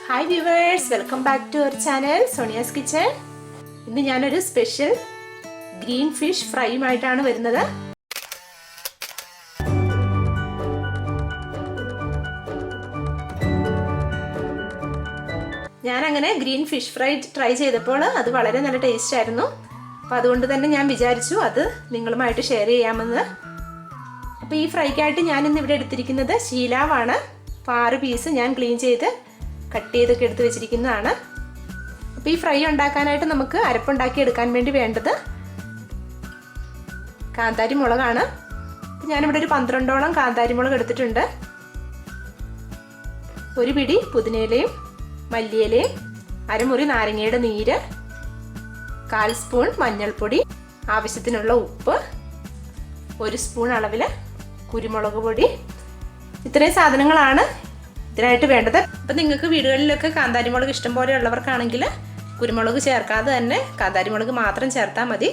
Hi viewers, welcome back to our channel Sonia's Kitchen. ഇന്ന് ഞാനൊരു special green fish ഫ്രൈയുമായിട്ടാണ് വരുന്നത്. ഞാൻ അങ്ങനെ ഗ്രീൻ ഫിഷ് ഫ്രൈ ട്രൈ ചെയ്തപ്പോൾ അത് വളരെ നല്ല ടേസ്റ്റ് ആയിരുന്നു. അപ്പോൾ അതുകൊണ്ട് തന്നെ ഞാൻ വിചാരിച്ചു അത് നിങ്ങളുമായിട്ട് ഷെയർ ചെയ്യാമെന്ന്. അപ്പോൾ ഈ ഫ്രൈക്കായിട്ട് ഞാൻ ഇന്ന് ഇവിടെ എടുത്തിരിക്കുന്നത് ശീലാവാണ്. 6 പീസ് ഞാൻ ക്ലീൻ ചെയ്ത് കട്ട് ചെയ്തൊക്കെ എടുത്ത് വെച്ചിരിക്കുന്നതാണ്. അപ്പോൾ ഈ ഫ്രൈ ഉണ്ടാക്കാനായിട്ട് നമുക്ക് അരപ്പുണ്ടാക്കി എടുക്കാൻ വേണ്ടി വേണ്ടത് കാന്താരി മുളകാണ്. ഞാനിവിടെ ഒരു 12ഓളം കാന്താരി മുളക് എടുത്തിട്ടുണ്ട്. ഒരു പിടി പുതിനയിലയും മല്ലിയിലയും, അരമുറി നാരങ്ങയുടെ നീര്, 1/4 സ്പൂൺ മഞ്ഞൾപ്പൊടി, ആവശ്യത്തിനുള്ള ഉപ്പ്, 1 സ്പൂൺ അളവിൽ കുരുമുളക് പൊടി. ഇത്രയും സാധനങ്ങളാണ് ഇതിനായിട്ട് വേണ്ടത്. അപ്പം നിങ്ങൾക്ക് വീടുകളിലൊക്കെ കാന്താരി മുളക് ഇഷ്ടം പോലെ ഉള്ളവർക്കാണെങ്കിൽ കുരുമുളക് ചേർക്കാതെ തന്നെ കാന്താരി മുളക് മാത്രം ചേർത്താൽ മതി.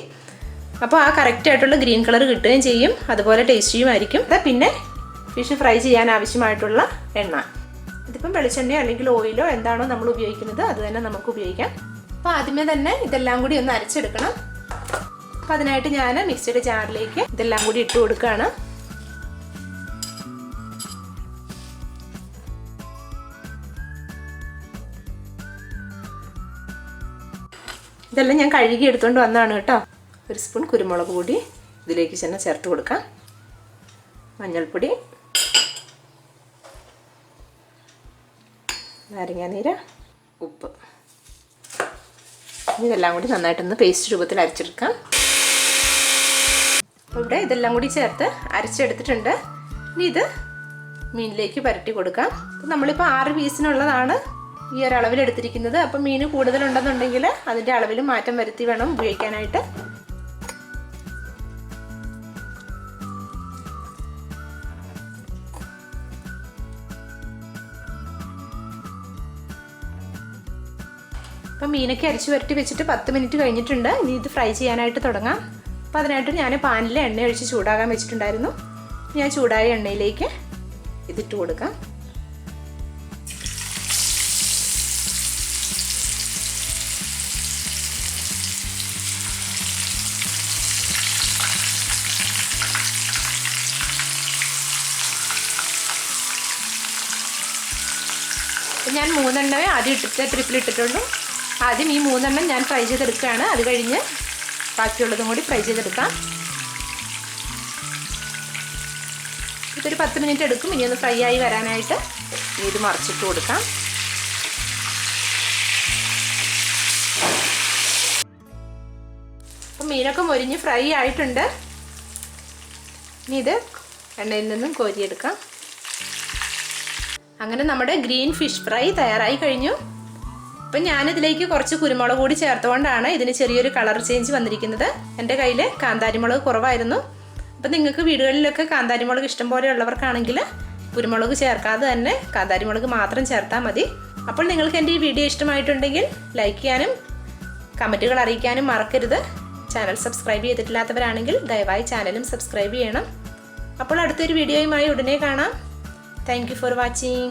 അപ്പോൾ ആ കറക്റ്റായിട്ടുള്ള ഗ്രീൻ കളർ കിട്ടുകയും ചെയ്യും, അതുപോലെ ടേസ്റ്റിയുമായിരിക്കും. പിന്നെ ഫിഷ് ഫ്രൈ ചെയ്യാൻ ആവശ്യമായിട്ടുള്ള എണ്ണ, ഇതിപ്പം വെളിച്ചെണ്ണയോ അല്ലെങ്കിൽ ഓയിലോ എന്താണോ നമ്മൾ ഉപയോഗിക്കുന്നത് അത് തന്നെ നമുക്ക് ഉപയോഗിക്കാം. അപ്പോൾ ആദ്യമേ തന്നെ ഇതെല്ലാം കൂടി ഒന്ന് അരച്ചെടുക്കണം. അപ്പോൾ അതിനായിട്ട് ഞാൻ മിക്സിയുടെ ജാറിലേക്ക് ഇതെല്ലാം കൂടി ഇട്ട് കൊടുക്കുകയാണ്. ഇതെല്ലാം ഞാൻ കഴുകി എടുത്തുകൊണ്ട് വന്നതാണ് കേട്ടോ. 1 സ്പൂൺ കുരുമുളക് പൊടി ഇതിലേക്ക് തന്നെ ചേർത്ത് കൊടുക്കാം, മഞ്ഞൾപ്പൊടി, നാരങ്ങാനീര്, ഉപ്പ്. ഇതെല്ലാം കൂടി നന്നായിട്ടൊന്ന് പേസ്റ്റ് രൂപത്തിൽ അരച്ചെടുക്കാം. അപ്പോൾ ഇവിടെ ഇതെല്ലാം കൂടി ചേർത്ത് അരച്ചെടുത്തിട്ടുണ്ട്. ഇനി ഇത് മീനിലേക്ക് പുരട്ടി കൊടുക്കാം. അപ്പോൾ നമ്മളിപ്പോൾ 6 പീസിനുള്ളതാണ് ഈ ഒരു അളവിൽ എടുത്തിരിക്കുന്നത്. അപ്പം മീൻ കൂടുതലുണ്ടെന്നുണ്ടെങ്കിൽ അതിൻ്റെ അളവിൽ മാറ്റം വരുത്തി വേണം ഉപയോഗിക്കാനായിട്ട്. അപ്പം മീനൊക്കെ അരച്ച് പുരട്ടി വെച്ചിട്ട് 10 മിനിറ്റ് കഴിഞ്ഞിട്ടുണ്ട്. ഇനി ഇത് ഫ്രൈ ചെയ്യാനായിട്ട് തുടങ്ങാം. അപ്പോൾ അതിനായിട്ട് ഞാൻ പാനിൽ എണ്ണ ഒഴിച്ച് ചൂടാകാൻ വെച്ചിട്ടുണ്ടായിരുന്നു. ഞാൻ ചൂടായ എണ്ണയിലേക്ക് ഇതിട്ട് കൊടുക്കാം. ഞാൻ 3 എണ്ണമേ ആദ്യം ട്രിപ്പിലിട്ടിട്ടുള്ളൂ. ആദ്യം ഈ 3 എണ്ണം ഞാൻ ഫ്രൈ ചെയ്തെടുക്കുകയാണ്. അത് കഴിഞ്ഞ് ബാക്കിയുള്ളതും കൂടി ഫ്രൈ ചെയ്തെടുക്കാം. ഇതൊരു 10 മിനിറ്റ് എടുക്കും. ഇനി ഒന്ന് ഫ്രൈ ആയി വരാനായിട്ട് ഇത് മറിച്ചിട്ട് കൊടുക്കാം. അപ്പം മീനൊക്കെ മൊരിഞ്ഞ് ഫ്രൈ ആയിട്ടുണ്ട്. ഇനി ഇത് എണ്ണയിൽ നിന്നും കോരിയെടുക്കാം. അങ്ങനെ നമ്മുടെ ഗ്രീൻ ഫിഷ് ഫ്രൈ തയ്യാറായി കഴിഞ്ഞു. അപ്പം ഞാനിതിലേക്ക് കുറച്ച് കുരുമുളക് കൂടി ചേർത്തുകൊണ്ടാണ് ഇതിന് ചെറിയൊരു കളർ ചേഞ്ച് വന്നിരിക്കുന്നത്. എൻ്റെ കയ്യിൽ കാന്താരി മുളക് കുറവായിരുന്നു. അപ്പം നിങ്ങൾക്ക് വീടുകളിലൊക്കെ കാന്താരി മുളക് ഇഷ്ടം പോലെ ഉള്ളവർക്കാണെങ്കിൽ കുരുമുളക് ചേർക്കാതെ തന്നെ കാന്താരി മുളക് മാത്രം ചേർത്താൽ മതി. അപ്പോൾ നിങ്ങൾക്ക് എൻ്റെ ഈ വീഡിയോ ഇഷ്ടമായിട്ടുണ്ടെങ്കിൽ ലൈക്ക് ചെയ്യാനും കമൻറ്റുകൾ അറിയിക്കാനും മറക്കരുത്. ചാനൽ സബ്സ്ക്രൈബ് ചെയ്തിട്ടില്ലാത്തവരാണെങ്കിൽ ദയവായി ചാനലും സബ്സ്ക്രൈബ് ചെയ്യണം. അപ്പോൾ അടുത്തൊരു വീഡിയോയുമായി ഉടനെ കാണാം. Thank you for watching.